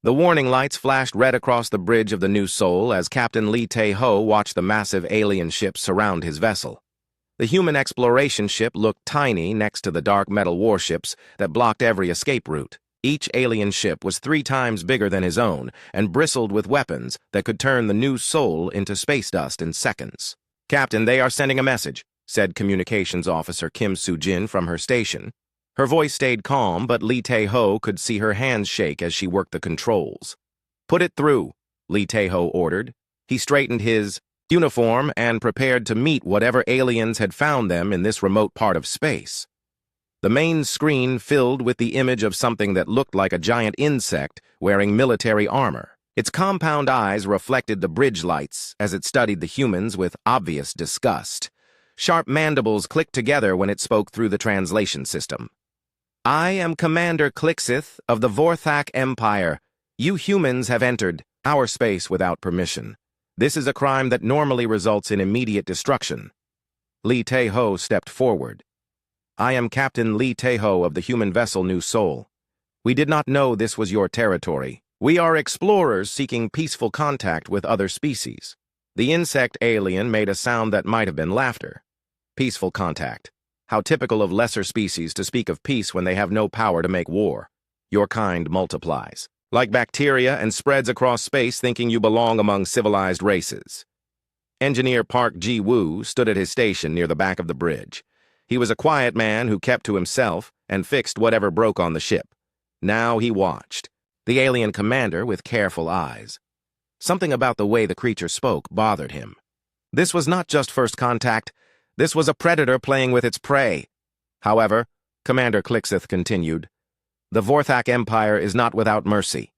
The warning lights flashed red across the bridge of the New Sol as Captain Lee Tae-ho watched the massive alien ship surround his vessel. The human exploration ship looked tiny next to the dark metal warships that blocked every escape route. Each alien ship was 3 times bigger than his own and bristled with weapons that could turn the New Sol into space dust in seconds. "Captain, they are sending a message," said Communications Officer Kim Soo-jin from her station. Her voice stayed calm, but Lee Tae-ho could see her hands shake as she worked the controls. "Put it through," Lee Tae-ho ordered. He straightened his uniform and prepared to meet whatever aliens had found them in this remote part of space. The main screen filled with the image of something that looked like a giant insect wearing military armor. Its compound eyes reflected the bridge lights as it studied the humans with obvious disgust. Sharp mandibles clicked together when it spoke through the translation system. "I am Commander Clixith of the Vorthak Empire. You humans have entered our space without permission. This is a crime that normally results in immediate destruction." Lee Tae-ho stepped forward. "I am Captain Lee Tae-ho of the human vessel New Sol. We did not know this was your territory. We are explorers seeking peaceful contact with other species." The insect alien made a sound that might have been laughter. Peaceful contact. How typical of lesser species to speak of peace when they have no power to make war. Your kind multiplies, like bacteria, and spreads across space thinking you belong among civilized races. Engineer Park Ji-woo stood at his station near the back of the bridge. He was a quiet man who kept to himself and fixed whatever broke on the ship. Now he watched the alien commander with careful eyes. Something about the way the creature spoke bothered him. This was not just first contact. This was a predator playing with its prey. However, Commander Clixith continued, "The Vorthak Empire is not without mercy.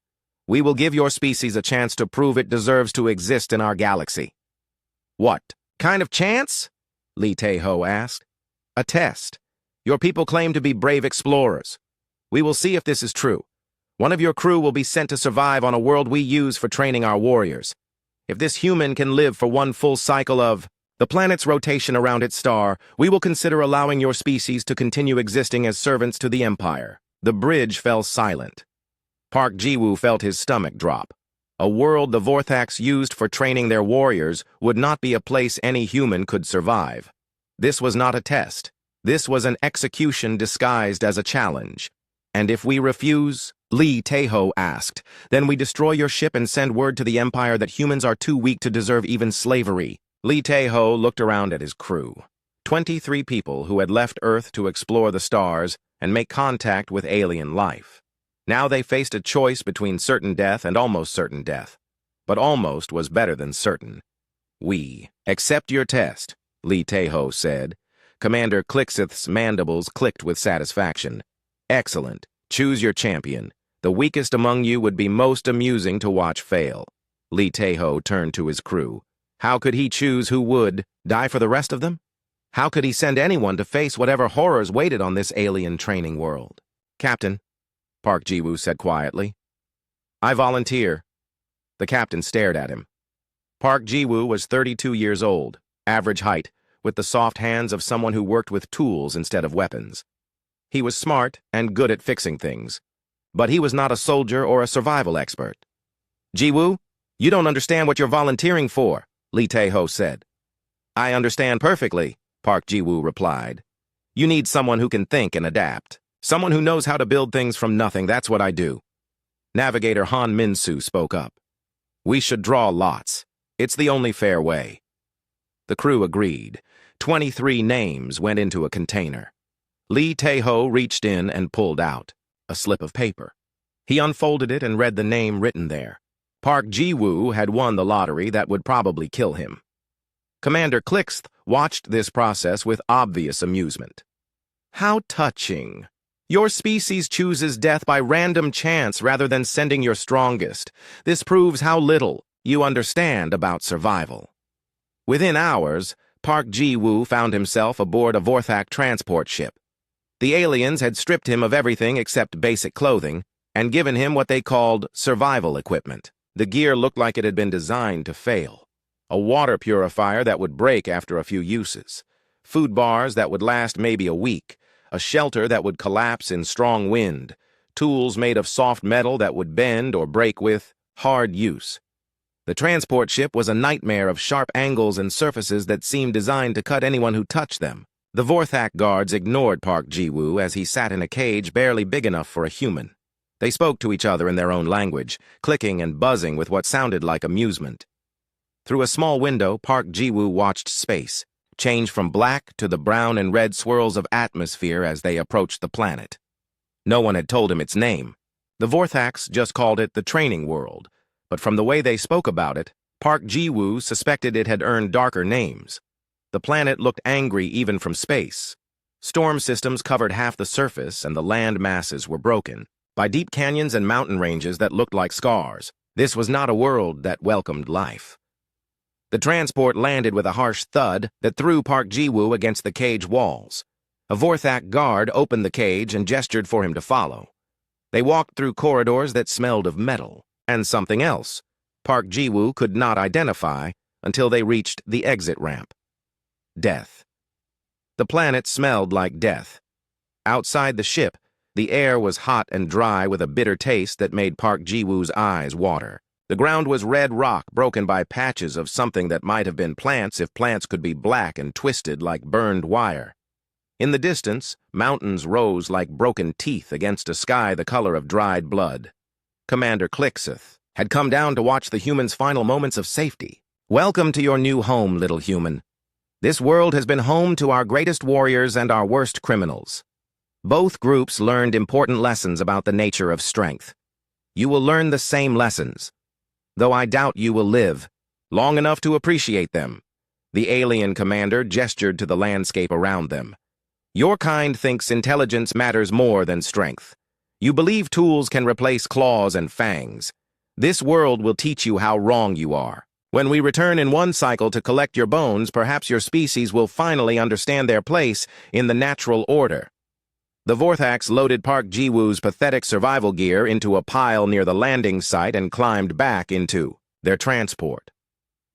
We will give your species a chance to prove it deserves to exist in our galaxy." "What kind of chance?" Lee Tae-ho asked. "A test. Your people claim to be brave explorers. We will see if this is true. One of your crew will be sent to survive on a world we use for training our warriors. If this human can live for one full cycle of the planet's rotation around its star, we will consider allowing your species to continue existing as servants to the Empire." The bridge fell silent. Park Ji-woo felt his stomach drop. A world the Vorthaks used for training their warriors would not be a place any human could survive. This was not a test. This was an execution disguised as a challenge. "And if we refuse?" Lee Tae-ho asked. "Then we destroy your ship and send word to the Empire that humans are too weak to deserve even slavery." Lee Tae-ho looked around at his crew. 23 people who had left Earth to explore the stars and make contact with alien life. Now they faced a choice between certain death and almost certain death. But almost was better than certain. "We accept your test," Lee Tae-ho said. Commander Clixith's mandibles clicked with satisfaction. "Excellent. Choose your champion. The weakest among you would be most amusing to watch fail." Lee Tae-ho turned to his crew. How could he choose who would die for the rest of them? How could he send anyone to face whatever horrors waited on this alien training world? "Captain," Park Ji-woo said quietly, "I volunteer." The captain stared at him. Park Ji-woo was 32 years old, average height, with the soft hands of someone who worked with tools instead of weapons. He was smart and good at fixing things, but he was not a soldier or a survival expert. "Ji-woo, you don't understand what you're volunteering for," Lee Tae-ho said. "I understand perfectly," Park Ji-woo replied. "You need someone who can think and adapt. Someone who knows how to build things from nothing. That's what I do." Navigator Han Min-soo spoke up. "We should draw lots. It's the only fair way." The crew agreed. 23 names went into a container. Lee Tae-ho reached in and pulled out a slip of paper. He unfolded it and read the name written there. Park Ji-woo had won the lottery that would probably kill him. Commander Clixith watched this process with obvious amusement. "How touching. Your species chooses death by random chance rather than sending your strongest. This proves how little you understand about survival." Within hours, Park Ji-woo found himself aboard a Vorthak transport ship. The aliens had stripped him of everything except basic clothing and given him what they called survival equipment. The gear looked like it had been designed to fail. A water purifier that would break after a few uses. Food bars that would last maybe a week. A shelter that would collapse in strong wind. tools made of soft metal that would bend or break with hard use. The transport ship was a nightmare of sharp angles and surfaces that seemed designed to cut anyone who touched them. The Vorthak guards ignored Park Ji-woo as he sat in a cage barely big enough for a human. They spoke to each other in their own language, clicking and buzzing with what sounded like amusement. Through a small window, Park Ji-woo watched space change from black to the brown and red swirls of atmosphere as they approached the planet. No one had told him its name. The Vorthaks just called it the training world, but from the way they spoke about it, Park Ji-woo suspected it had earned darker names. The planet looked angry even from space. Storm systems covered half the surface and the land masses were broken by deep canyons and mountain ranges that looked like scars. This was not a world that welcomed life. The transport landed with a harsh thud that threw Park Ji-woo against the cage walls. A Vorthak guard opened the cage and gestured for him to follow. They walked through corridors that smelled of metal and something else Park Ji-woo could not identify until they reached the exit ramp. Death. The planet smelled like death. Outside the ship, the air was hot and dry with a bitter taste that made Park Ji-woo's eyes water. The ground was red rock broken by patches of something that might have been plants if plants could be black and twisted like burned wire. In the distance, mountains rose like broken teeth against a sky the color of dried blood. Commander Clixeth had come down to watch the humans' final moments of safety. "Welcome to your new home, little human. This world has been home to our greatest warriors and our worst criminals. Both groups learned important lessons about the nature of strength. You will learn the same lessons, though I doubt you will live long enough to appreciate them." The alien commander gestured to the landscape around them. "Your kind thinks intelligence matters more than strength. You believe tools can replace claws and fangs. This world will teach you how wrong you are. When we return in one cycle to collect your bones, perhaps your species will finally understand their place in the natural order." The Vorthaks loaded Park Ji-woo's pathetic survival gear into a pile near the landing site and climbed back into their transport.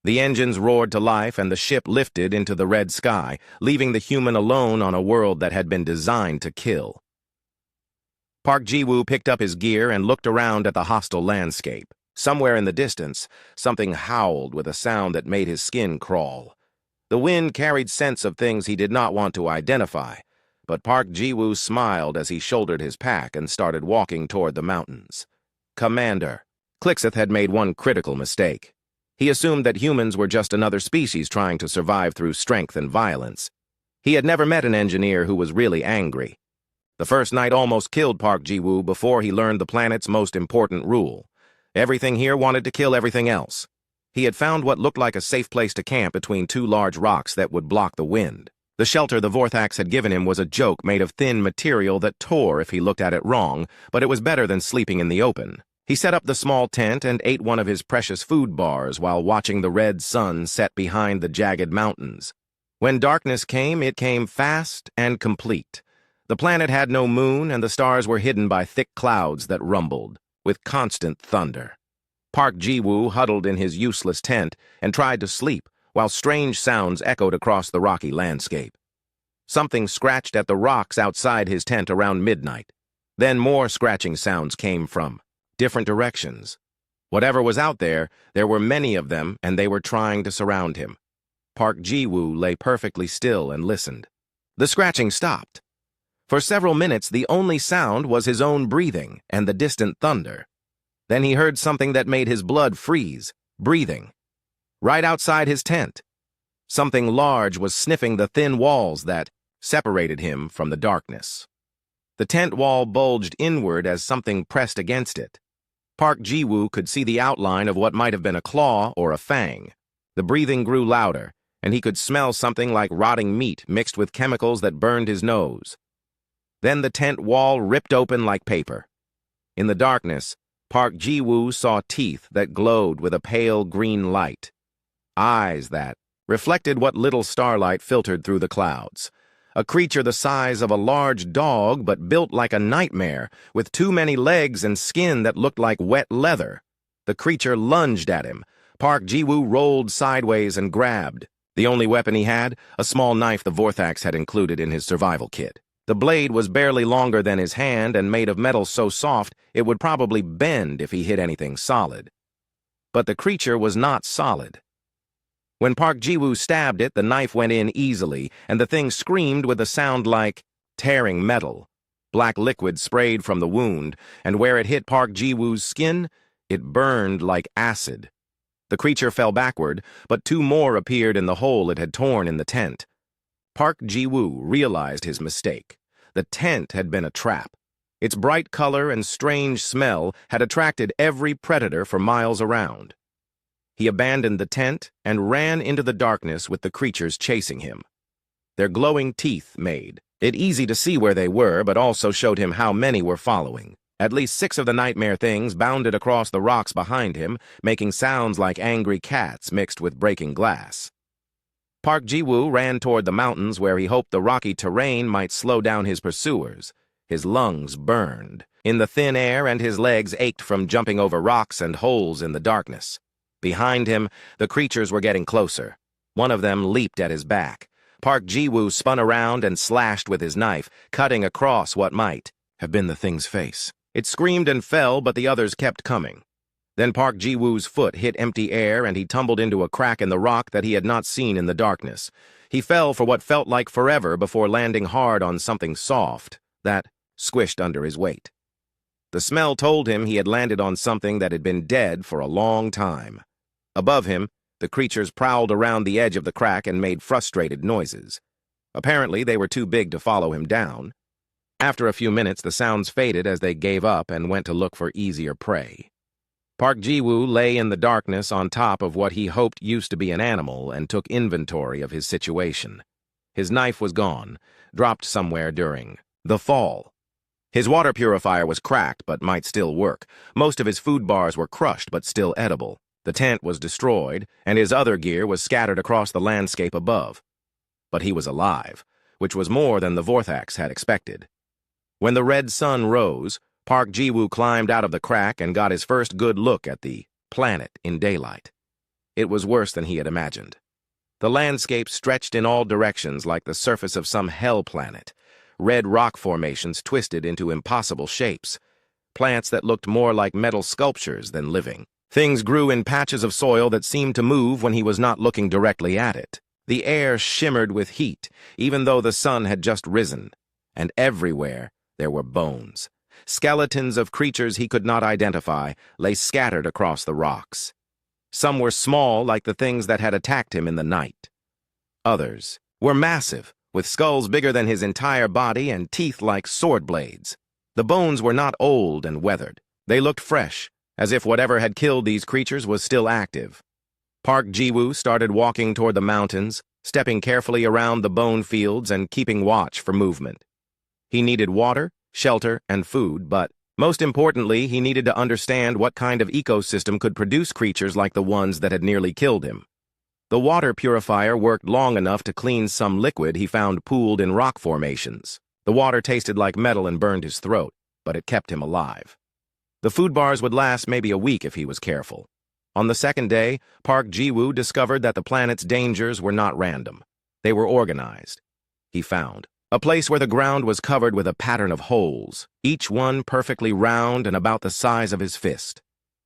The engines roared to life and the ship lifted into the red sky, leaving the human alone on a world that had been designed to kill. Park Ji-woo picked up his gear and looked around at the hostile landscape. Somewhere in the distance, something howled with a sound that made his skin crawl. The wind carried scents of things he did not want to identify, but Park Ji-woo smiled as he shouldered his pack and started walking toward the mountains. "Commander." Clixeth had made one critical mistake. He assumed that humans were just another species trying to survive through strength and violence. He had never met an engineer who was really angry. The first night almost killed Park Ji-woo before he learned the planet's most important rule. Everything here wanted to kill everything else. He had found what looked like a safe place to camp between two large rocks that would block the wind. The shelter the Vorthaks had given him was a joke made of thin material that tore if he looked at it wrong, but it was better than sleeping in the open. He set up the small tent and ate one of his precious food bars while watching the red sun set behind the jagged mountains. When darkness came, it came fast and complete. The planet had no moon, and the stars were hidden by thick clouds that rumbled with constant thunder. Park Ji-woo huddled in his useless tent and tried to sleep, while strange sounds echoed across the rocky landscape. Something scratched at the rocks outside his tent around midnight. Then more scratching sounds came from different directions. Whatever was out there, there were many of them, and they were trying to surround him. Park Ji-woo lay perfectly still and listened. The scratching stopped. For several minutes, the only sound was his own breathing and the distant thunder. Then he heard something that made his blood freeze, breathing. Right outside his tent, something large was sniffing the thin walls that separated him from the darkness. The tent wall bulged inward as something pressed against it. Park Ji-woo could see the outline of what might have been a claw or a fang. The breathing grew louder, and he could smell something like rotting meat mixed with chemicals that burned his nose. Then the tent wall ripped open like paper. In the darkness, Park Ji-woo saw teeth that glowed with a pale green light. Eyes that reflected what little starlight filtered through the clouds. A creature the size of a large dog but built like a nightmare, with too many legs and skin that looked like wet leather. The creature lunged at him. Park Ji-woo rolled sideways and grabbed. The only weapon he had, a small knife the Vorthaks had included in his survival kit. The blade was barely longer than his hand and made of metal so soft it would probably bend if he hit anything solid. But the creature was not solid. When Park Ji-woo stabbed it, the knife went in easily, and the thing screamed with a sound like tearing metal. Black liquid sprayed from the wound, and where it hit Park Ji-woo's skin, it burned like acid. The creature fell backward, but two more appeared in the hole it had torn in the tent. Park Ji-woo realized his mistake. The tent had been a trap. Its bright color and strange smell had attracted every predator for miles around. He abandoned the tent and ran into the darkness with the creatures chasing him. Their glowing teeth made it easy to see where they were, but also showed him how many were following. At least 6 of the nightmare things bounded across the rocks behind him, making sounds like angry cats mixed with breaking glass. Park Ji-woo ran toward the mountains where he hoped the rocky terrain might slow down his pursuers. His lungs burned in the thin air and his legs ached from jumping over rocks and holes in the darkness. Behind him, the creatures were getting closer. One of them leaped at his back. Park Ji-woo spun around and slashed with his knife, cutting across what might have been the thing's face. It screamed and fell, but the others kept coming. Then Park Ji-woo's foot hit empty air and he tumbled into a crack in the rock that he had not seen in the darkness. He fell for what felt like forever before landing hard on something soft that squished under his weight. The smell told him he had landed on something that had been dead for a long time. Above him, the creatures prowled around the edge of the crack and made frustrated noises. Apparently, they were too big to follow him down. After a few minutes, the sounds faded as they gave up and went to look for easier prey. Park Ji-woo lay in the darkness on top of what he hoped used to be an animal and took inventory of his situation. His knife was gone, dropped somewhere during the fall. His water purifier was cracked but might still work. Most of his food bars were crushed but still edible. The tent was destroyed, and his other gear was scattered across the landscape above. But he was alive, which was more than the Vorthax had expected. When the red sun rose, Park Ji-woo climbed out of the crack and got his first good look at the planet in daylight. It was worse than he had imagined. The landscape stretched in all directions like the surface of some hell planet. Red rock formations twisted into impossible shapes. Plants that looked more like metal sculptures than living. Things grew in patches of soil that seemed to move when he was not looking directly at it. The air shimmered with heat, even though the sun had just risen. And everywhere there were bones. Skeletons of creatures he could not identify lay scattered across the rocks. Some were small, like the things that had attacked him in the night. Others were massive, with skulls bigger than his entire body and teeth like sword blades. The bones were not old and weathered. They looked fresh, as if whatever had killed these creatures was still active. Park Ji-woo started walking toward the mountains, stepping carefully around the bone fields and keeping watch for movement. He needed water, shelter, and food, but most importantly, he needed to understand what kind of ecosystem could produce creatures like the ones that had nearly killed him. The water purifier worked long enough to clean some liquid he found pooled in rock formations. The water tasted like metal and burned his throat, but it kept him alive. The food bars would last maybe a week if he was careful. On the second day, Park Ji-woo discovered that the planet's dangers were not random. They were organized. He found a place where the ground was covered with a pattern of holes, each one perfectly round and about the size of his fist.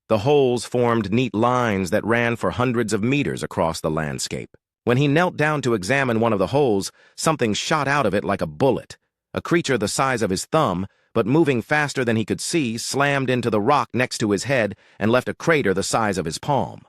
The holes formed neat lines that ran for hundreds of meters across the landscape. When he knelt down to examine one of the holes, something shot out of it like a bullet. A creature the size of his thumb, but moving faster than he could see, slammed into the rock next to his head and left a crater the size of his palm.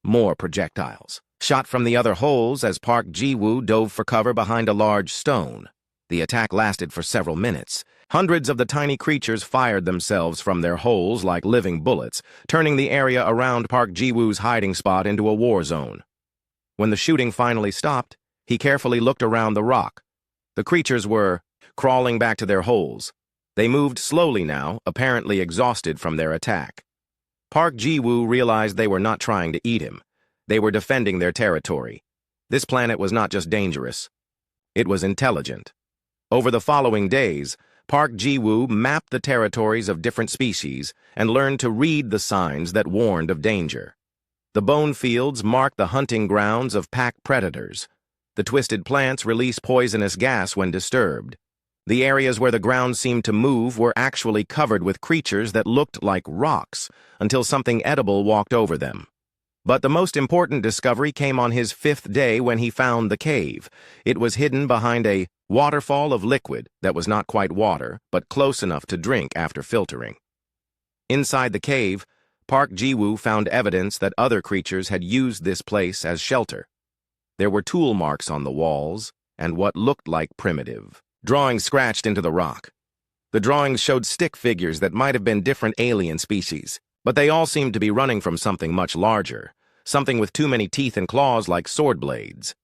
More projectiles shot from the other holes as Park Ji-woo dove for cover behind a large stone. The attack lasted for several minutes. Hundreds of the tiny creatures fired themselves from their holes like living bullets, turning the area around Park Ji-woo's hiding spot into a war zone. When the shooting finally stopped, he carefully looked around the rock. The creatures were crawling back to their holes. They moved slowly now, apparently exhausted from their attack. Park Ji-woo realized they were not trying to eat him. They were defending their territory. This planet was not just dangerous. It was intelligent. Over the following days, Park Ji-woo mapped the territories of different species and learned to read the signs that warned of danger. The bone fields marked the hunting grounds of pack predators. The twisted plants release poisonous gas when disturbed. The areas where the ground seemed to move were actually covered with creatures that looked like rocks, until something edible walked over them. But the most important discovery came on his 5th day when he found the cave. It was hidden behind a waterfall of liquid that was not quite water, but close enough to drink after filtering. Inside the cave, Park Ji-woo found evidence that other creatures had used this place as shelter. There were tool marks on the walls, and what looked like primitive drawings scratched into the rock. The drawings showed stick figures that might have been different alien species, but they all seemed to be running from something much larger, something with too many teeth and claws like sword blades.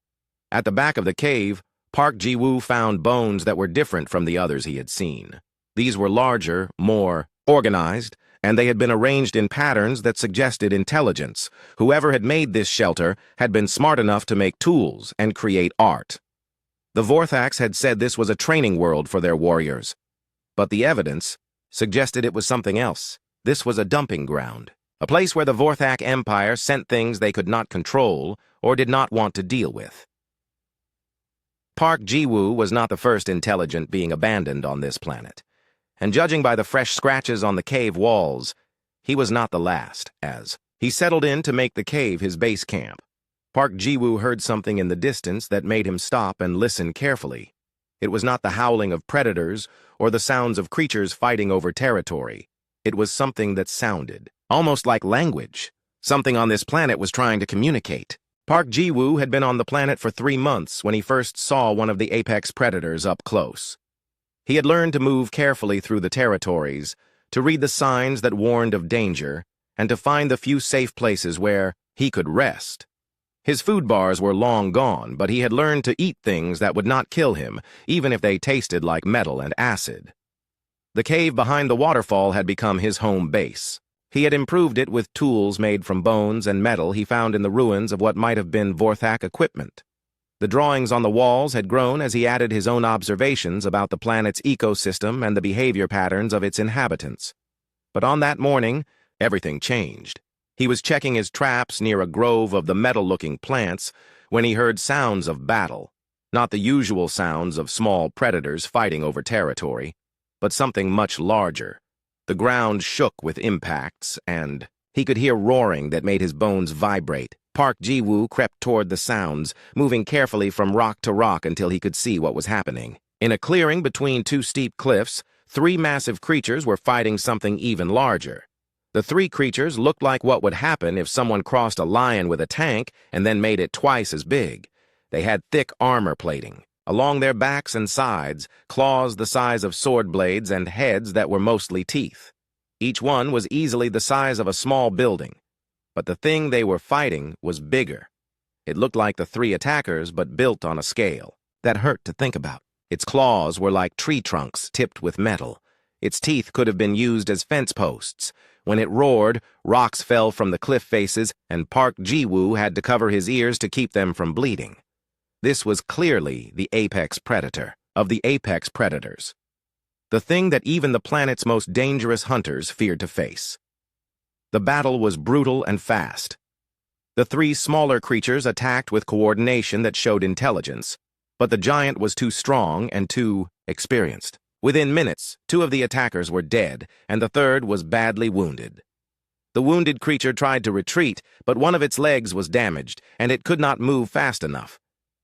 At the back of the cave, Park Ji-woo found bones that were different from the others he had seen. These were larger, more organized, and they had been arranged in patterns that suggested intelligence. Whoever had made this shelter had been smart enough to make tools and create art. The Vorthax had said this was a training world for their warriors, but the evidence suggested it was something else. This was a dumping ground, a place where the Vorthak Empire sent things they could not control or did not want to deal with. Park Ji-woo was not the first intelligent being abandoned on this planet, and judging by the fresh scratches on the cave walls, he was not the last, as he settled in to make the cave his base camp. Park Ji-woo heard something in the distance that made him stop and listen carefully. It was not the howling of predators or the sounds of creatures fighting over territory. It was something that sounded almost like language. Something on this planet was trying to communicate. Park Ji-woo had been on the planet for 3 months when he first saw one of the apex predators up close. He had learned to move carefully through the territories, to read the signs that warned of danger, and to find the few safe places where he could rest. His food bars were long gone, but he had learned to eat things that would not kill him, even if they tasted like metal and acid. The cave behind the waterfall had become his home base. He had improved it with tools made from bones and metal he found in the ruins of what might have been Vorthak equipment. The drawings on the walls had grown as he added his own observations about the planet's ecosystem and the behavior patterns of its inhabitants. But on that morning, everything changed. He was checking his traps near a grove of the metal-looking plants when he heard sounds of battle, not the usual sounds of small predators fighting over territory, but something much larger. The ground shook with impacts, and he could hear roaring that made his bones vibrate. Park Ji-woo crept toward the sounds, moving carefully from rock to rock until he could see what was happening. In a clearing between 2 steep cliffs, 3 massive creatures were fighting something even larger. The 3 creatures looked like what would happen if someone crossed a lion with a tank and then made it twice as big. They had thick armor plating. Along their backs and sides, claws the size of sword blades and heads that were mostly teeth. Each one was easily the size of a small building. But the thing they were fighting was bigger. It looked like the 3 attackers, but built on a scale that hurt to think about. Its claws were like tree trunks tipped with metal. Its teeth could have been used as fence posts. When it roared, rocks fell from the cliff faces, and Park Ji-woo had to cover his ears to keep them from bleeding. This was clearly the apex predator of the apex predators, the thing that even the planet's most dangerous hunters feared to face. The battle was brutal and fast. The 3 smaller creatures attacked with coordination that showed intelligence, but the giant was too strong and too experienced. Within minutes, 2 of the attackers were dead, and the 3rd was badly wounded. The wounded creature tried to retreat, but one of its legs was damaged, and it could not move fast enough.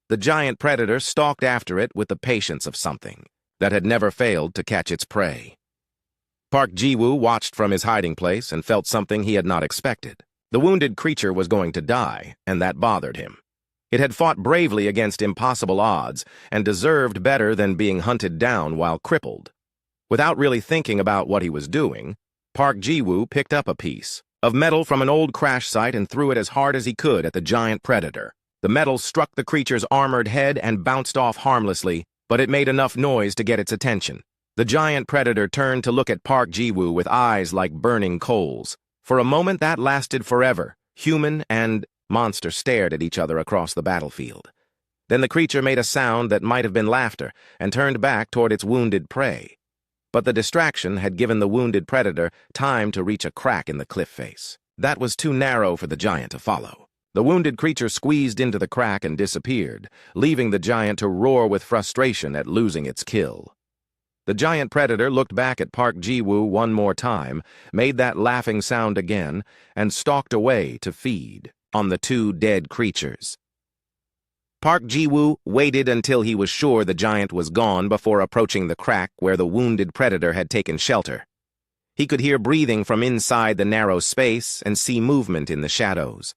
The giant predator stalked after it with the patience of something that had never failed to catch its prey. Park Ji-woo watched from his hiding place and felt something he had not expected. The wounded creature was going to die, and that bothered him. It had fought bravely against impossible odds and deserved better than being hunted down while crippled. Without really thinking about what he was doing, Park Ji-woo picked up a piece of metal from an old crash site and threw it as hard as he could at the giant predator. The metal struck the creature's armored head and bounced off harmlessly, but it made enough noise to get its attention. The giant predator turned to look at Park Ji-woo with eyes like burning coals. For a moment that lasted forever. Human and monster stared at each other across the battlefield. Then the creature made a sound that might have been laughter and turned back toward its wounded prey. But the distraction had given the wounded predator time to reach a crack in the cliff face. That was too narrow for the giant to follow. The wounded creature squeezed into the crack and disappeared, leaving the giant to roar with frustration at losing its kill. The giant predator looked back at Park Ji-woo one more time, made that laughing sound again, and stalked away to feed on the two dead creatures. Park Ji-woo waited until he was sure the giant was gone before approaching the crack where the wounded predator had taken shelter. He could hear breathing from inside the narrow space and see movement in the shadows.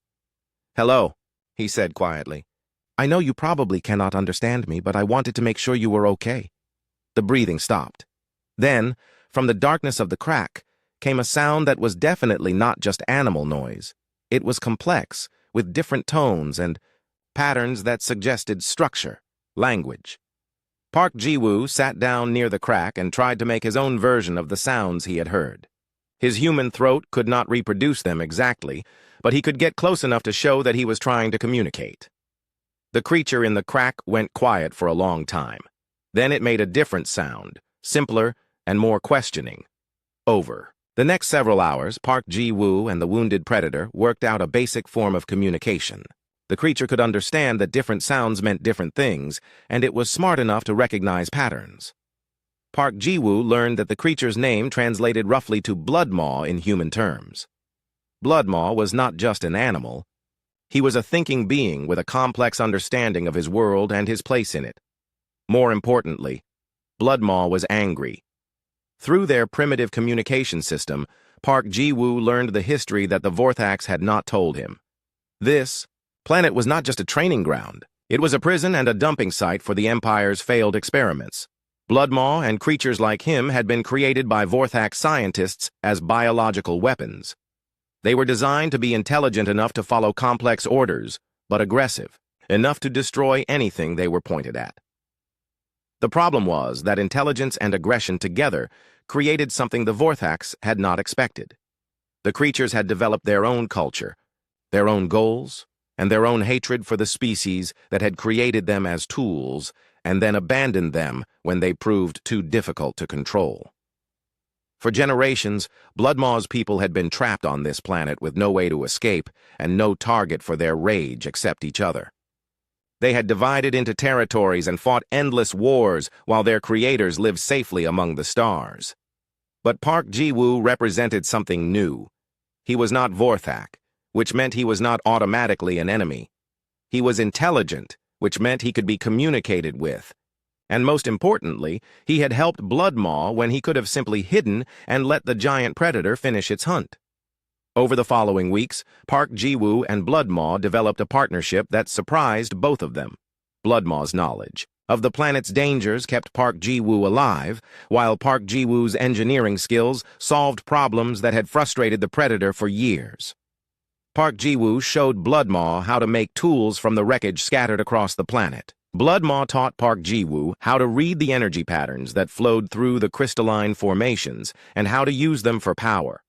"Hello," he said quietly. "I know you probably cannot understand me, but I wanted to make sure you were okay." The breathing stopped. Then, from the darkness of the crack, came a sound that was definitely not just animal noise. It was complex, with different tones and patterns that suggested structure, language. Park Ji-woo sat down near the crack and tried to make his own version of the sounds he had heard. His human throat could not reproduce them exactly, but he could get close enough to show that he was trying to communicate. The creature in the crack went quiet for a long time. Then it made a different sound, simpler and more questioning. Over. The next several hours, Park Ji-woo and the wounded predator worked out a basic form of communication. The creature could understand that different sounds meant different things, and it was smart enough to recognize patterns. Park Ji-woo learned that the creature's name translated roughly to bloodmaw in human terms. Bloodmaw was not just an animal. He was a thinking being with a complex understanding of his world and his place in it. More importantly, Bloodmaw was angry. Through their primitive communication system, Park Ji-woo learned the history that the Vorthax had not told him. This planet was not just a training ground. It was a prison and a dumping site for the Empire's failed experiments. Bloodmaw and creatures like him had been created by Vorthax scientists as biological weapons. They were designed to be intelligent enough to follow complex orders, but aggressive, enough to destroy anything they were pointed at. The problem was that intelligence and aggression together created something the Vorthax had not expected. The creatures had developed their own culture, their own goals, and their own hatred for the species that had created them as tools and then abandoned them when they proved too difficult to control. For generations, Bloodmaw's people had been trapped on this planet with no way to escape and no target for their rage except each other. They had divided into territories and fought endless wars while their creators lived safely among the stars. But Park Ji-woo represented something new. He was not Vorthak, which meant he was not automatically an enemy. He was intelligent, which meant he could be communicated with. And most importantly, he had helped Bloodmaw when he could have simply hidden and let the giant predator finish its hunt. Over the following weeks, Park Ji-woo and Bloodmaw developed a partnership that surprised both of them. Bloodmaw's knowledge of the planet's dangers kept Park Ji-woo alive, while Park Ji-woo's engineering skills solved problems that had frustrated the predator for years. Park Ji-woo showed Bloodmaw how to make tools from the wreckage scattered across the planet. Bloodmaw taught Park Ji-woo how to read the energy patterns that flowed through the crystalline formations and how to use them for power.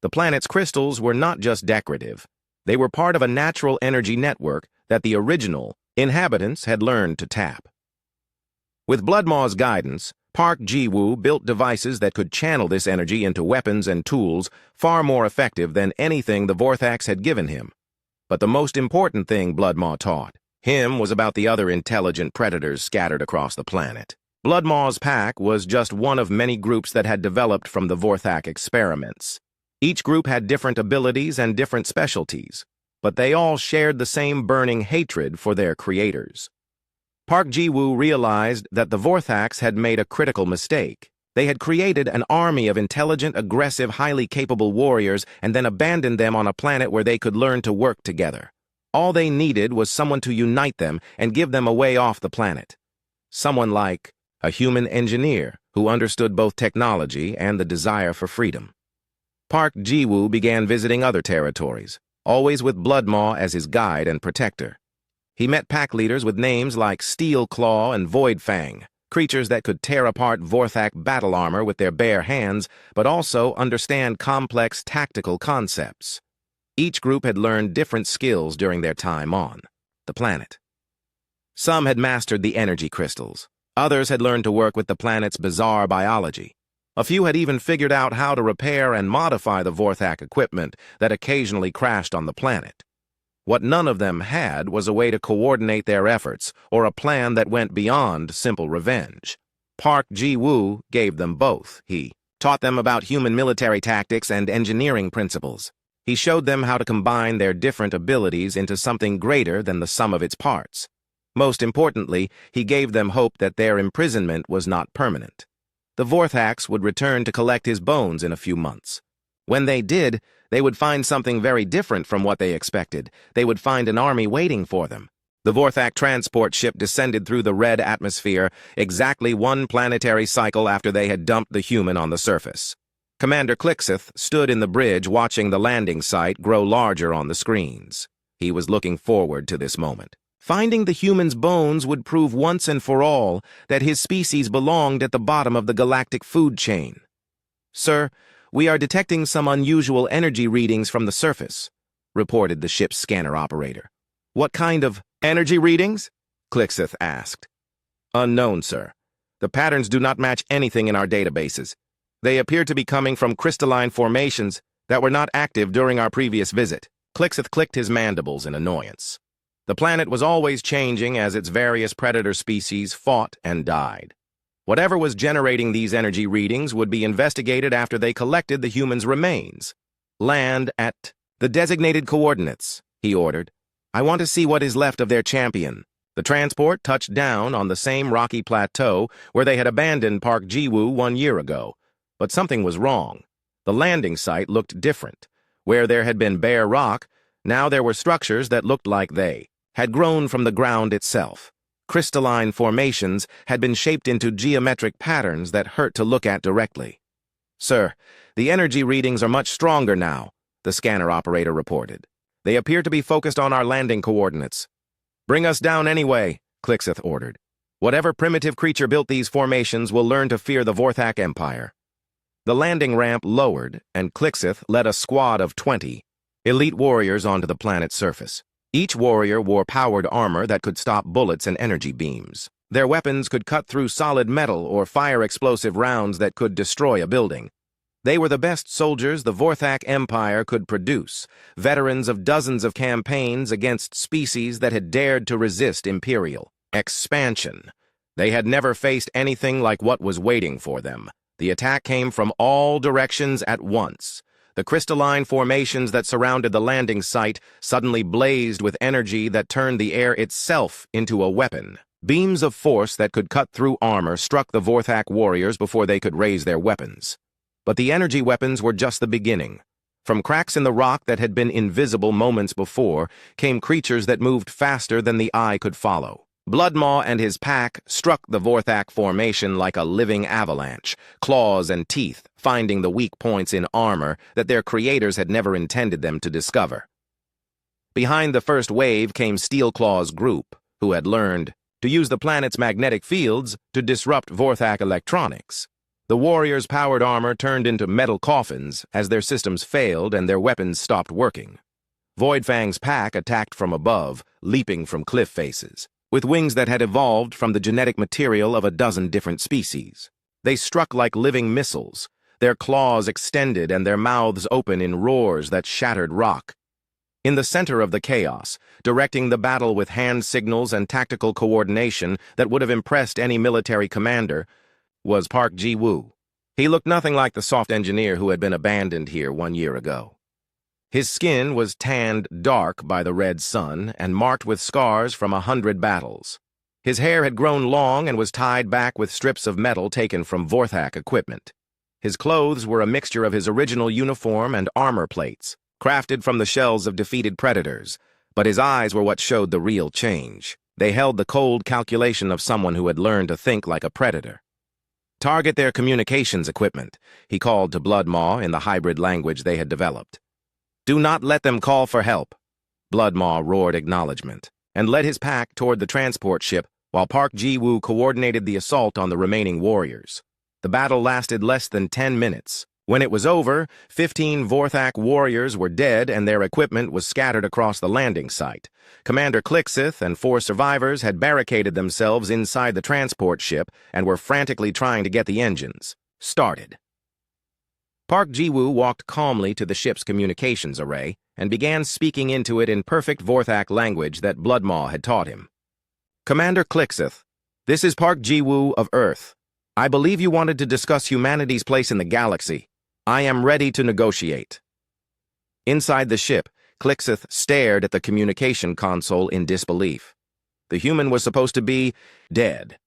The planet's crystals were not just decorative. They were part of a natural energy network that the original inhabitants had learned to tap. With Bloodmaw's guidance, Park Ji-woo built devices that could channel this energy into weapons and tools far more effective than anything the Vorthax had given him. But the most important thing Bloodmaw taught him was about the other intelligent predators scattered across the planet. Bloodmaw's pack was just one of many groups that had developed from the Vorthak experiments. Each group had different abilities and different specialties, but they all shared the same burning hatred for their creators. Park Ji-woo realized that the Vorthax had made a critical mistake. They had created an army of intelligent, aggressive, highly capable warriors and then abandoned them on a planet where they could learn to work together. All they needed was someone to unite them and give them a way off the planet. Someone like a human engineer who understood both technology and the desire for freedom. Park Ji-woo began visiting other territories, always with Bloodmaw as his guide and protector. He met pack leaders with names like Steel Claw and Void Fang, creatures that could tear apart Vorthak battle armor with their bare hands, but also understand complex tactical concepts. Each group had learned different skills during their time on the planet. Some had mastered the energy crystals. Others had learned to work with the planet's bizarre biology. A few had even figured out how to repair and modify the Vorthak equipment that occasionally crashed on the planet. What none of them had was a way to coordinate their efforts or a plan that went beyond simple revenge. Park Ji-woo gave them both. He taught them about human military tactics and engineering principles. He showed them how to combine their different abilities into something greater than the sum of its parts. Most importantly, he gave them hope that their imprisonment was not permanent. The Vorthax would return to collect his bones in a few months. When they did, they would find something very different from what they expected. They would find an army waiting for them. The Vorthak transport ship descended through the red atmosphere exactly one planetary cycle after they had dumped the human on the surface. Commander Clixith stood in the bridge watching the landing site grow larger on the screens. He was looking forward to this moment. Finding the human's bones would prove once and for all that his species belonged at the bottom of the galactic food chain. "Sir, we are detecting some unusual energy readings from the surface," reported the ship's scanner operator. "What kind of energy readings?" Clixith asked. "Unknown, sir. The patterns do not match anything in our databases. They appear to be coming from crystalline formations that were not active during our previous visit." Clixith clicked his mandibles in annoyance. The planet was always changing as its various predator species fought and died. Whatever was generating these energy readings would be investigated after they collected the human's remains. "Land at the designated coordinates," he ordered. "I want to see what is left of their champion." The transport touched down on the same rocky plateau where they had abandoned Park Ji-woo 1 year ago. But something was wrong. The landing site looked different. Where there had been bare rock, now there were structures that looked like they had grown from the ground itself. Crystalline formations had been shaped into geometric patterns that hurt to look at directly. "Sir, the energy readings are much stronger now," the scanner operator reported. "They appear to be focused on our landing coordinates." "Bring us down anyway," Clixith ordered. "Whatever primitive creature built these formations will learn to fear the Vorthak Empire." The landing ramp lowered, and Clixith led a squad of 20 elite warriors onto the planet's surface. Each warrior wore powered armor that could stop bullets and energy beams. Their weapons could cut through solid metal or fire explosive rounds that could destroy a building. They were the best soldiers the Vorthak Empire could produce, veterans of dozens of campaigns against species that had dared to resist imperial expansion. They had never faced anything like what was waiting for them. The attack came from all directions at once. The crystalline formations that surrounded the landing site suddenly blazed with energy that turned the air itself into a weapon. Beams of force that could cut through armor struck the Vorthak warriors before they could raise their weapons. But the energy weapons were just the beginning. From cracks in the rock that had been invisible moments before came creatures that moved faster than the eye could follow. Bloodmaw and his pack struck the Vorthak formation like a living avalanche, claws and teeth finding the weak points in armor that their creators had never intended them to discover. Behind the first wave came Steelclaw's group, who had learned to use the planet's magnetic fields to disrupt Vorthak electronics. The warriors' powered armor turned into metal coffins as their systems failed and their weapons stopped working. Voidfang's pack attacked from above, leaping from cliff faces, with wings that had evolved from the genetic material of a dozen different species. They struck like living missiles, their claws extended and their mouths open in roars that shattered rock. In the center of the chaos, directing the battle with hand signals and tactical coordination that would have impressed any military commander, was Park Ji-woo. He looked nothing like the soft engineer who had been abandoned here 1 year ago. His skin was tanned dark by the red sun and marked with scars from 100 battles. His hair had grown long and was tied back with strips of metal taken from Vorthak equipment. His clothes were a mixture of his original uniform and armor plates, crafted from the shells of defeated predators, but his eyes were what showed the real change. They held the cold calculation of someone who had learned to think like a predator. "Target their communications equipment," he called to Bloodmaw in the hybrid language they had developed. "Do not let them call for help." Bloodmaw roared acknowledgement and led his pack toward the transport ship while Park Ji-woo coordinated the assault on the remaining warriors. The battle lasted less than 10 minutes. When it was over, 15 Vorthak warriors were dead and their equipment was scattered across the landing site. Commander Clixith and 4 survivors had barricaded themselves inside the transport ship and were frantically trying to get the engines started. Park Ji-woo walked calmly to the ship's communications array and began speaking into it in perfect Vorthak language that Bloodmaw had taught him. "Commander Clixith, this is Park Ji-woo of Earth. I believe you wanted to discuss humanity's place in the galaxy. I am ready to negotiate. Inside the ship, Clixith stared at the communication console in disbelief. The human was supposed to be dead.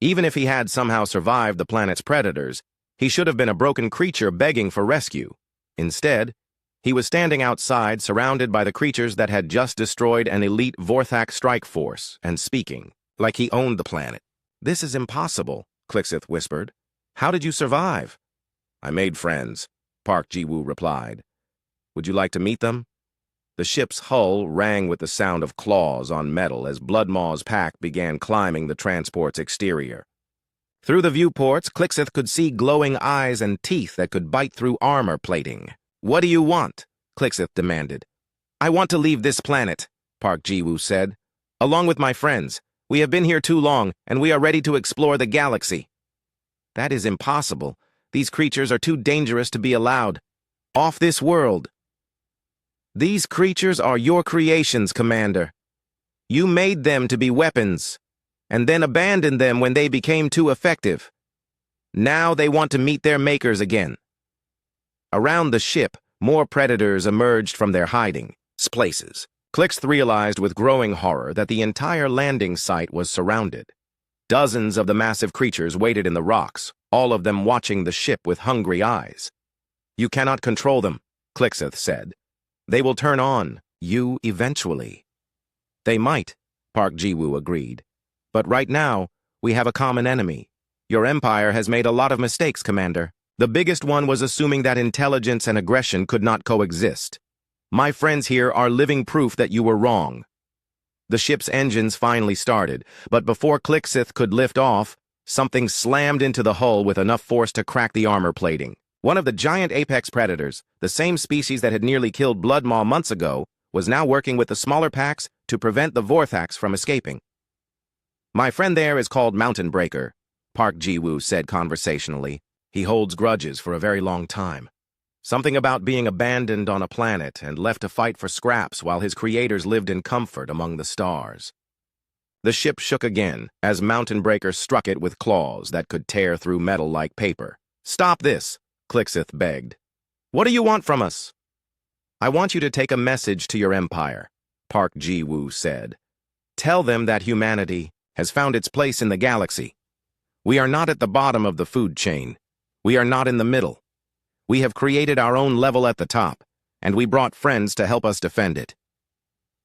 Even if he had somehow survived the planet's predators, he should have been a broken creature begging for rescue. Instead, he was standing outside, surrounded by the creatures that had just destroyed an elite Vorthak strike force, and speaking, like he owned the planet. "This is impossible," Clixith whispered. "How did you survive?" "I made friends," Park Ji-woo replied. "Would you like to meet them?" The ship's hull rang with the sound of claws on metal as Bloodmaw's pack began climbing the transport's exterior. Through the viewports, Clixith could see glowing eyes and teeth that could bite through armor plating. "What do you want?" Clixith demanded. "I want to leave this planet," Park Ji-woo said. "Along with my friends. We have been here too long, and we are ready to explore the galaxy." "That is impossible. These creatures are too dangerous to be allowed. Off this world." "These creatures are your creations, Commander. You made them to be weapons, and then abandoned them when they became too effective. Now they want to meet their makers again." Around the ship, more predators emerged from their hiding places. Clixith realized with growing horror that the entire landing site was surrounded. Dozens of the massive creatures waited in the rocks, all of them watching the ship with hungry eyes. "You cannot control them," Clixith said. "They will turn on you eventually." "They might," Park Ji-woo agreed. "But right now, we have a common enemy. Your empire has made a lot of mistakes, Commander. The biggest one was assuming that intelligence and aggression could not coexist. My friends here are living proof that you were wrong." The ship's engines finally started, but before Clixith could lift off, something slammed into the hull with enough force to crack the armor plating. One of the giant apex predators, the same species that had nearly killed Bloodmaw months ago, was now working with the smaller packs to prevent the Vorthaks from escaping. "My friend there is called Mountain Breaker," Park Ji-woo said conversationally. "He holds grudges for a very long time. Something about being abandoned on a planet and left to fight for scraps while his creators lived in comfort among the stars." The ship shook again as Mountain Breaker struck it with claws that could tear through metal like paper. "Stop this," Clixith begged. "What do you want from us?" "I want you to take a message to your empire," Park Ji-woo said. "Tell them that humanity has found its place in the galaxy. We are not at the bottom of the food chain. We are not in the middle. We have created our own level at the top, and we brought friends to help us defend it."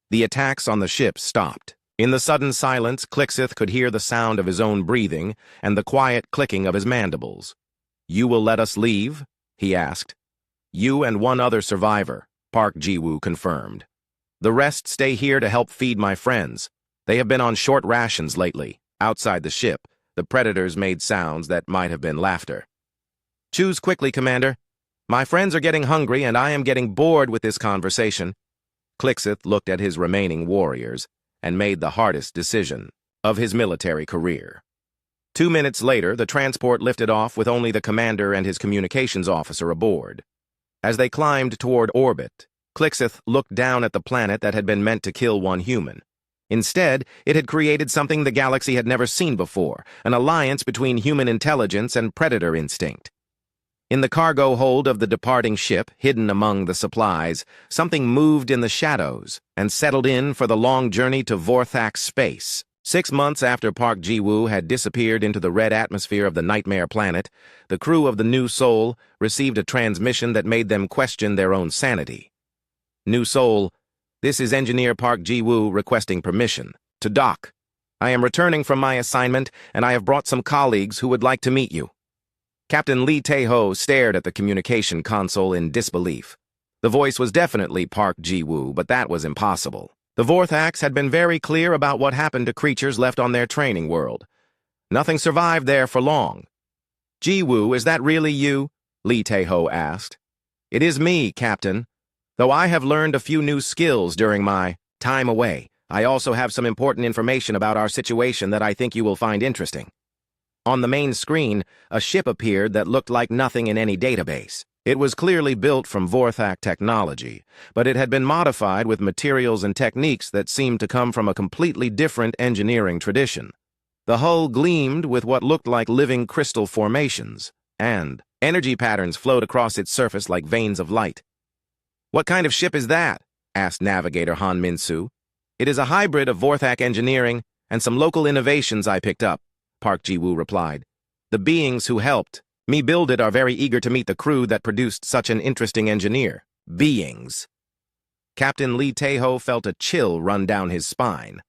The attacks on the ship stopped. In the sudden silence, Clixith could hear the sound of his own breathing and the quiet clicking of his mandibles. "You will let us leave?" he asked. "You and one other survivor," Park Ji-woo confirmed. "The rest stay here to help feed my friends. They have been on short rations lately." Outside the ship, the predators made sounds that might have been laughter. "Choose quickly, Commander. My friends are getting hungry, and I am getting bored with this conversation." Clixith looked at his remaining warriors and made the hardest decision of his military career. 2 minutes later, the transport lifted off with only the commander and his communications officer aboard. As they climbed toward orbit, Clixith looked down at the planet that had been meant to kill one human. Instead, it had created something the galaxy had never seen before, an alliance between human intelligence and predator instinct. In the cargo hold of the departing ship, hidden among the supplies, something moved in the shadows and settled in for the long journey to Vorthak space. 6 months after Park Ji-woo had disappeared into the red atmosphere of the Nightmare Planet, the crew of the New Soul received a transmission that made them question their own sanity. "New Soul, this is Engineer Park Ji-woo requesting permission to dock. I am returning from my assignment, and I have brought some colleagues who would like to meet you." Captain Lee Tae-ho stared at the communication console in disbelief. The voice was definitely Park Ji-woo, but that was impossible. The Vorthaks had been very clear about what happened to creatures left on their training world. Nothing survived there for long. "Ji-woo, is that really you?" Lee Tae-ho asked. "It is me, Captain. Though I have learned a few new skills during my time away, I also have some important information about our situation that I think you will find interesting." On the main screen, a ship appeared that looked like nothing in any database. It was clearly built from Vorthak technology, but it had been modified with materials and techniques that seemed to come from a completely different engineering tradition. The hull gleamed with what looked like living crystal formations, and energy patterns flowed across its surface like veins of light. "What kind of ship is that?" asked Navigator Han Min-soo. "It is a hybrid of Vorthak engineering and some local innovations I picked up," Park Ji-woo replied. "The beings who helped me build it are very eager to meet the crew that produced such an interesting engineer." Beings. Captain Lee Tae-ho felt a chill run down his spine.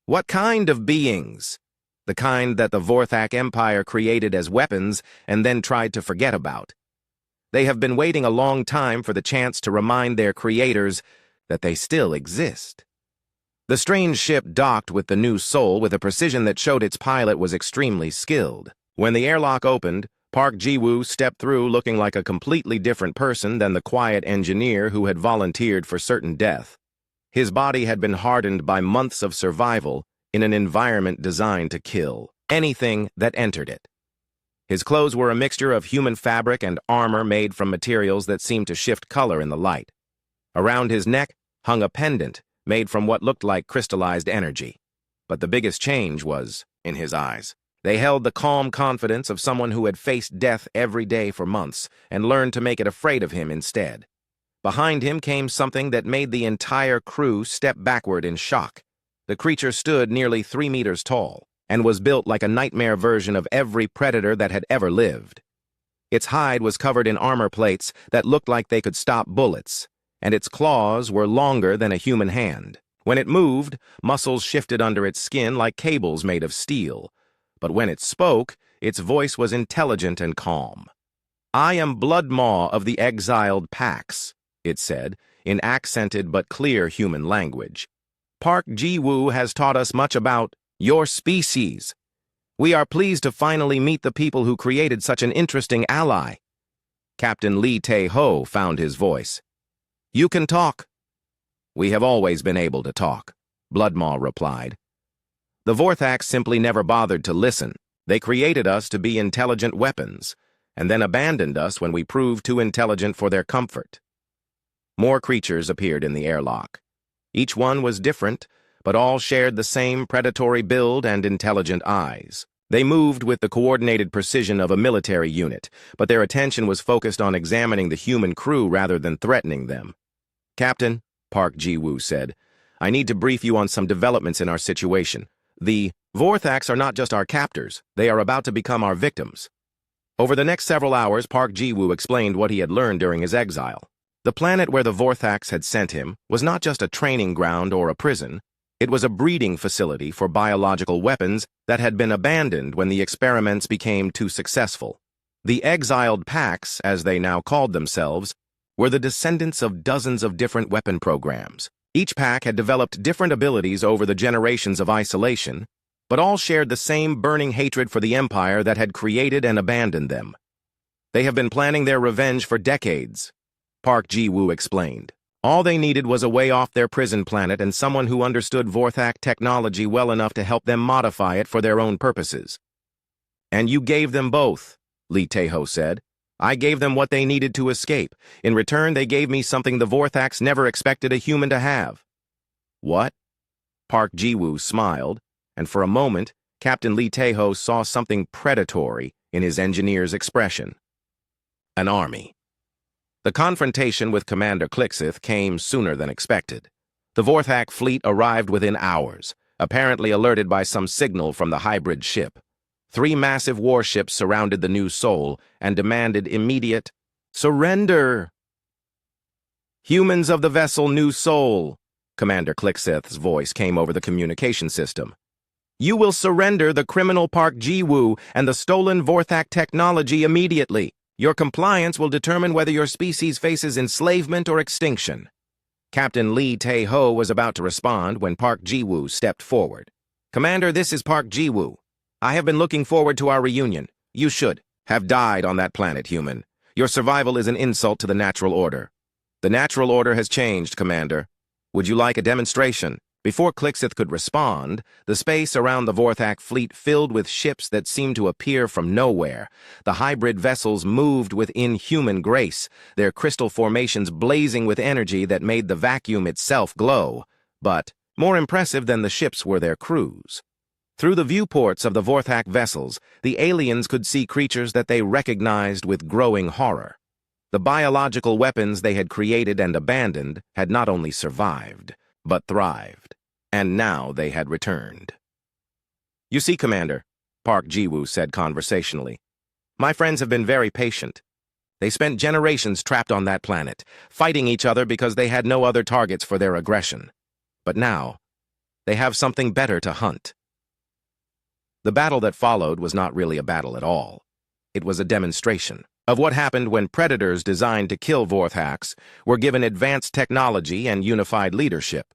"What kind of beings?" "The kind that the Vorthak Empire created as weapons and then tried to forget about. They have been waiting a long time for the chance to remind their creators that they still exist." The strange ship docked with the new Soul with a precision that showed its pilot was extremely skilled. When the airlock opened, Park Ji-woo stepped through looking like a completely different person than the quiet engineer who had volunteered for certain death. His body had been hardened by months of survival in an environment designed to kill anything that entered it. His clothes were a mixture of human fabric and armor made from materials that seemed to shift color in the light. Around his neck hung a pendant made from what looked like crystallized energy. But the biggest change was in his eyes. They held the calm confidence of someone who had faced death every day for months and learned to make it afraid of him instead. Behind him came something that made the entire crew step backward in shock. The creature stood nearly 3 meters tall and was built like a nightmare version of every predator that had ever lived. Its hide was covered in armor plates that looked like they could stop bullets, and its claws were longer than a human hand. When it moved, muscles shifted under its skin like cables made of steel. But when it spoke, its voice was intelligent and calm. "I am Bloodmaw of the Exiled Pax," it said, in accented but clear human language. "Park Ji-woo has taught us much about your species. We are pleased to finally meet the people who created such an interesting ally." Captain Lee Tae-ho found his voice. "You can talk." "We have always been able to talk," Bloodmaw replied. "The Vorthaks simply never bothered to listen. They created us to be intelligent weapons, and then abandoned us when we proved too intelligent for their comfort." More creatures appeared in the airlock. Each one was different, but all shared the same predatory build and intelligent eyes. They moved with the coordinated precision of a military unit, but their attention was focused on examining the human crew rather than threatening them. "Captain," Park Ji-woo said, "I need to brief you on some developments in our situation. The Vorthaks are not just our captors, they are about to become our victims." Over the next several hours, Park Ji-woo explained what he had learned during his exile. The planet where the Vorthaks had sent him was not just a training ground or a prison. It was a breeding facility for biological weapons that had been abandoned when the experiments became too successful. The Exiled Pax, as they now called themselves, were the descendants of dozens of different weapon programs. Each pack had developed different abilities over the generations of isolation, but all shared the same burning hatred for the Empire that had created and abandoned them. "They have been planning their revenge for decades," Park Ji-woo explained. "All they needed was a way off their prison planet and someone who understood Vorthak technology well enough to help them modify it for their own purposes." "And you gave them both," Lee Tae-ho said. "I gave them what they needed to escape. In return, they gave me something the Vorthaks never expected a human to have." "What?" Park Ji-woo smiled, and for a moment, Captain Lee Tae-ho saw something predatory in his engineer's expression. "An army." The confrontation with Commander Clixith came sooner than expected. The Vorthak fleet arrived within hours, apparently alerted by some signal from the hybrid ship. 3 massive warships surrounded the new Soul and demanded immediate surrender. "Humans of the vessel New Soul," Commander Clixith's voice came over the communication system. "You will surrender the criminal Park Ji-woo and the stolen Vorthak technology immediately. Your compliance will determine whether your species faces enslavement or extinction." Captain Lee Tae-ho was about to respond when Park Ji-woo stepped forward. "Commander, this is Park Ji-woo. I have been looking forward to our reunion. You should have died on that planet, human. Your survival is an insult to the natural order." "The natural order has changed, Commander. Would you like a demonstration?" Before Clixith could respond, the space around the Vorthak fleet filled with ships that seemed to appear from nowhere. The hybrid vessels moved with inhuman grace, their crystal formations blazing with energy that made the vacuum itself glow. But more impressive than the ships were their crews. Through the viewports of the Vorthak vessels, the aliens could see creatures that they recognized with growing horror. The biological weapons they had created and abandoned had not only survived, but thrived. And now they had returned. "You see, Commander," Park Ji-woo said conversationally, "my friends have been very patient. They spent generations trapped on that planet, fighting each other because they had no other targets for their aggression. But now, they have something better to hunt." The battle that followed was not really a battle at all. It was a demonstration of what happened when predators designed to kill Vorthaks were given advanced technology and unified leadership.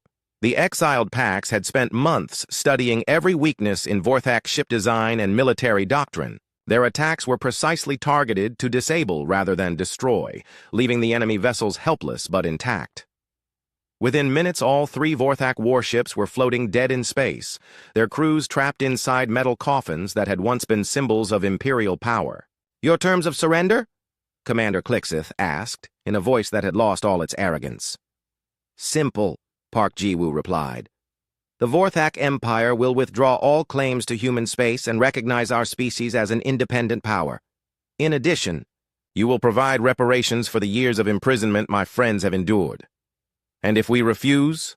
The exiled packs had spent months studying every weakness in Vorthak ship design and military doctrine. Their attacks were precisely targeted to disable rather than destroy, leaving the enemy vessels helpless but intact. Within minutes, all 3 Vorthak warships were floating dead in space, their crews trapped inside metal coffins that had once been symbols of imperial power. "Your terms of surrender?" Commander Clixith asked, in a voice that had lost all its arrogance. "Simple," Park Ji-woo replied. "The Vorthak Empire will withdraw all claims to human space and recognize our species as an independent power. In addition, you will provide reparations for the years of imprisonment my friends have endured. And if we refuse?"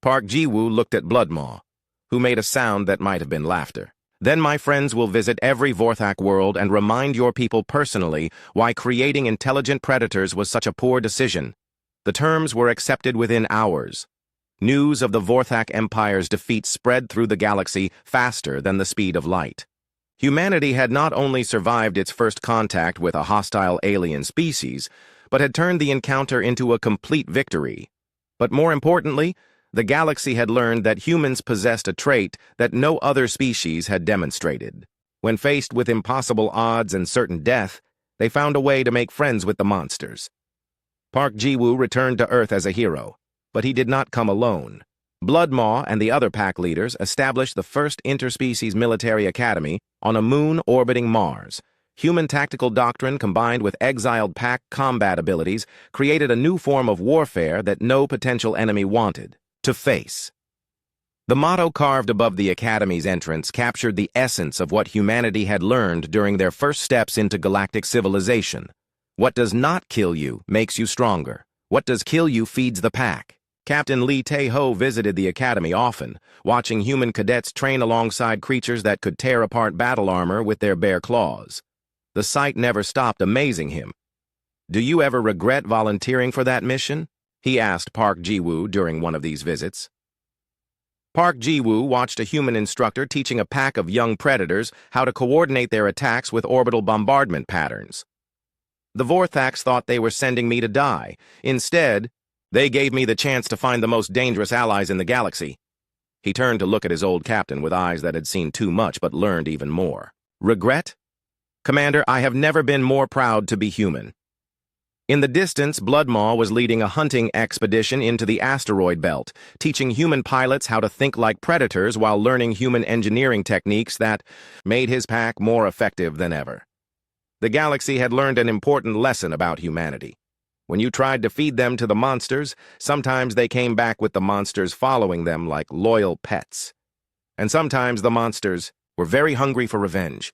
Park Ji-woo looked at Bloodmaw, who made a sound that might have been laughter. "Then my friends will visit every Vorthak world and remind your people personally why creating intelligent predators was such a poor decision." The terms were accepted within hours. News of the Vorthak Empire's defeat spread through the galaxy faster than the speed of light. Humanity had not only survived its first contact with a hostile alien species, but had turned the encounter into a complete victory. But more importantly, the galaxy had learned that humans possessed a trait that no other species had demonstrated. When faced with impossible odds and certain death, they found a way to make friends with the monsters. Park Ji-woo returned to Earth as a hero, but he did not come alone. Bloodmaw and the other pack leaders established the first interspecies military academy on a moon orbiting Mars. Human tactical doctrine combined with exiled pack combat abilities created a new form of warfare that no potential enemy wanted to face. The motto carved above the Academy's entrance captured the essence of what humanity had learned during their first steps into galactic civilization. What does not kill you makes you stronger. What does kill you feeds the pack. Captain Lee Tae-ho visited the Academy often, watching human cadets train alongside creatures that could tear apart battle armor with their bare claws. The sight never stopped amazing him. "Do you ever regret volunteering for that mission?" he asked Park Ji-woo during one of these visits. Park Ji-woo watched a human instructor teaching a pack of young predators how to coordinate their attacks with orbital bombardment patterns. "The Vorthaks thought they were sending me to die. Instead, they gave me the chance to find the most dangerous allies in the galaxy." He turned to look at his old captain with eyes that had seen too much but learned even more. "Regret? Commander, I have never been more proud to be human." In the distance, Bloodmaw was leading a hunting expedition into the asteroid belt, teaching human pilots how to think like predators while learning human engineering techniques that made his pack more effective than ever. The galaxy had learned an important lesson about humanity. When you tried to feed them to the monsters, sometimes they came back with the monsters following them like loyal pets. And sometimes the monsters were very hungry for revenge.